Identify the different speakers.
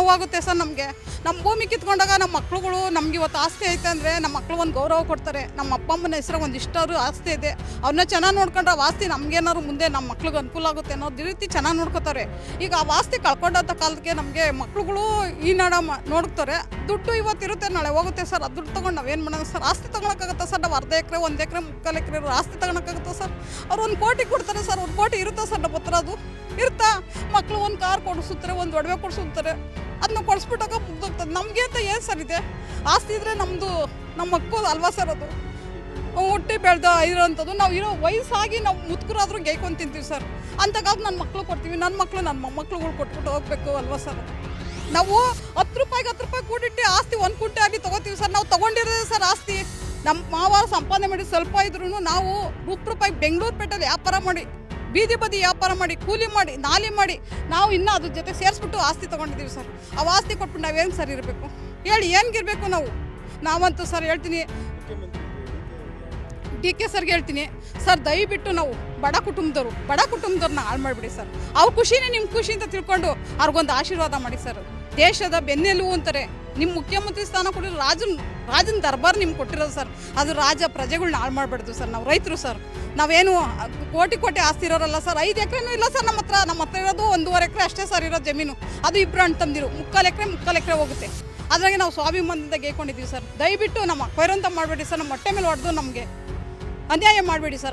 Speaker 1: ನೋವಾಗುತ್ತೆ ಸರ್ ನಮಗೆ. ನಮ್ಮ ಭೂಮಿ ಕಿತ್ಕೊಂಡಾಗ ನಮ್ಮ ಮಕ್ಳುಗಳು ನಮ್ಗೆ ಇವತ್ತು ಆಸ್ತಿ ಐತೆ ಅಂದರೆ ನಮ್ಮ ಮಕ್ಳು ಒಂದು ಗೌರವ ಕೊಡ್ತಾರೆ. ನಮ್ಮ ಅಪ್ಪ ಅಮ್ಮನ ಹೆಸರು ಒಂದು ಇಷ್ಟಾದ್ರು ಆಸ್ತಿ ಇದೆ, ಅವ್ರನ್ನ ಚೆನ್ನಾಗಿ ನೋಡ್ಕೊಂಡ್ರೆ ಆ ಆಸ್ತಿ ನಮಗೇನಾದ್ರು ಮುಂದೆ ನಮ್ಮ ಮಕ್ಳಿಗೆ ಅನುಕೂಲ ಆಗುತ್ತೆ ಅನ್ನೋದು ರೀತಿ ಚೆನ್ನಾಗಿ ನೋಡ್ಕೋತಾರೆ. ಈಗ ಆ ಆಸ್ತಿ ಕಳ್ಕೊಂಡಂಥ ಕಾಲಕ್ಕೆ ನಮಗೆ ಮಕ್ಳುಗಳು ಈ ನೋಡ್ತಾರೆ. ದುಡ್ಡು ಇವತ್ತಿರುತ್ತೆ, ನಾಳೆ ಹೋಗುತ್ತೆ ಸರ್. ಅದು ದುಡ್ಡು ತೊಗೊಂಡು ನಾವೇನು ಮಾಡೋಣ ಸರ್? ಆಸ್ತಿ ತೊಗೊಳಕ್ಕಾಗತ್ತಾ ಸರ್? ನಾವು ಅರ್ಧ ಎಕರೆ, 1 ಎಕರೆ, 3/4 ಎಕರೆ ಆಸ್ತಿ ತೊಗೊಳಕ್ಕಾಗತ್ತಾ ಸರ್? ಅವ್ರು 1 ಕೋಟಿ ಕೊಡ್ತಾರೆ ಸರ್. 1 ಕೋಟಿ ಇರುತ್ತಾ ಸರ್ ನಮ್ಮ ಹತ್ರ? ಅದು ಇರ್ತಾ? ಮಕ್ಳು ಒಂದು ಕಾರ್ ಕೊಡಿಸುತ್ತಾರೆ, ಒಂದು ಒಡವೆ ಕೊಡಿಸುತ್ತಾರೆ, ಅದನ್ನ ಕೊಡಿಸ್ಬಿಟ್ಟಾಗ ಮುಗ್ದೋಗ್ತದೆ. ನಮಗೆ ಅಂತ ಏನು ಸರ್ ಇದೆ? ಆಸ್ತಿ ಇದ್ರೆ ನಮ್ಮದು ನಮ್ಮ ಮಕ್ಕಳು ಅಲ್ವಾ ಸರ್? ಅದು ಹುಟ್ಟಿ ಬೆಳೆದ ಇರೋಂಥದ್ದು. ನಾವು ಇರೋ ವಯಸ್ಸಾಗಿ ನಾವು ಮುತ್ಕರಾದ್ರೂ ಗೈಕೊಂಡು ತಿಂತೀವಿ ಸರ್. ಅಂತಾಗ ನನ್ನ ಮಕ್ಳು ಕೊಡ್ತೀವಿ, ನನ್ನ ಮಕ್ಕಳು ನನ್ನ ಮೊಮ್ಮಕ್ಳುಗಳು ಕೊಟ್ಬಿಟ್ಟು ಹೋಗ್ಬೇಕು ಅಲ್ವಾ ಸರ್? ನಾವು 10 ರೂಪಾಯಿಗೆ 10 ರೂಪಾಯಿ ಕೂಡಿಟ್ಟು ಆಸ್ತಿ 1 ಕುಂಟೆ ಆಗಿ ತೊಗೋತೀವಿ ಸರ್. ನಾವು ತೊಗೊಂಡಿರೋದೇ ಸರ್ ಆಸ್ತಿ. ನಮ್ಮ ಮಾವ ಸಂಪಾದನೆ ಮಾಡಿ ಸ್ವಲ್ಪ ಇದ್ರೂ ನಾವು ರೂಪಾಯಿ ಬೆಂಗಳೂರು ಪೇಟೆಯಲ್ಲಿ ವ್ಯಾಪಾರ ಮಾಡಿ, ಬೀದಿ ಬದಿ ವ್ಯಾಪಾರ ಮಾಡಿ, ಕೂಲಿ ಮಾಡಿ, ನಾಲಿ ಮಾಡಿ ನಾವು ಇನ್ನೂ ಅದ್ರ ಜೊತೆ ಸೇರಿಸ್ಬಿಟ್ಟು ಆಸ್ತಿ ತೊಗೊಂಡಿದ್ದೀವಿ ಸರ್. ಆ ಆಸ್ತಿ ಕೊಟ್ಬಿಟ್ಟು ನಾವೇನು ಸರ್ ಇರಬೇಕು ಹೇಳಿ? ಏನಿಗಿರಬೇಕು ನಾವು? ನಾವಂತೂ ಸರ್ ಹೇಳ್ತೀನಿ, DK ಸರ್ಗೆ ಹೇಳ್ತೀನಿ ಸರ್, ದಯವಿಟ್ಟು ನಾವು ಬಡ ಕುಟುಂಬದವ್ರನ್ನ ಹಾಳು ಮಾಡಿಬಿಡಿ ಸರ್. ಅವ್ರ ಖುಷಿನೇ ನಿಮ್ಮ ಖುಷಿ ಅಂತ ತಿಳ್ಕೊಂಡು ಅವ್ರಿಗೊಂದು ಆಶೀರ್ವಾದ ಮಾಡಿ ಸರ್. ದೇಶದ ಬೆನ್ನೆಲುಬು ಅಂತಾರೆ. ನಿಮ್ಮ ಮುಖ್ಯಮಂತ್ರಿ ಸ್ಥಾನ ಕೊಟ್ಟಿರೋ ರಾಜನ ದರ್ಬಾರ್ ನಿಮ್ಗೆ ಕೊಟ್ಟಿರೋದು ಸರ್. ಅದು ಪ್ರಜೆಗಳ್ನ ಹಾಳು ಮಾಡಬಾರ್ದು ಸರ್. ನಾವು ರೈತರು ಸರ್, ನಾವೇನು ಕೋಟಿ ಆಸ್ತಿ ಇರೋರಲ್ಲ ಸರ್. 5 ಎಕರೆನೂ ಇಲ್ಲ ಸರ್ ನಮ್ಮ ಹತ್ರ ಇರೋದು 1.5 ಎಕರೆ ಅಷ್ಟೇ ಸರ್ ಇರೋದು ಜಮೀನು. ಅದು 2 ಅಣ್ಣ ತಮ್ಮಂದಿರು, 3/4 ಎಕರೆ ಹೋಗುತ್ತೆ. ಅದ್ರಾಗೆ ನಾವು ಸ್ವಾಭಿಮಾನದಿಂದ ಗೇಕೊಂಡಿದ್ದೀವಿ ಸರ್. ದಯವಿಟ್ಟು ನಮ್ಮ ಕೊಯ್ರಂತ ಮಾಡಬೇಡಿ ಸರ್. ನಮ್ಮ ಹೊಟ್ಟೆ ಮೇಲೆ ಹೊಡೆದು ನಮಗೆ ಅನ್ಯಾಯ ಮಾಡಬೇಡಿ ಸರ್.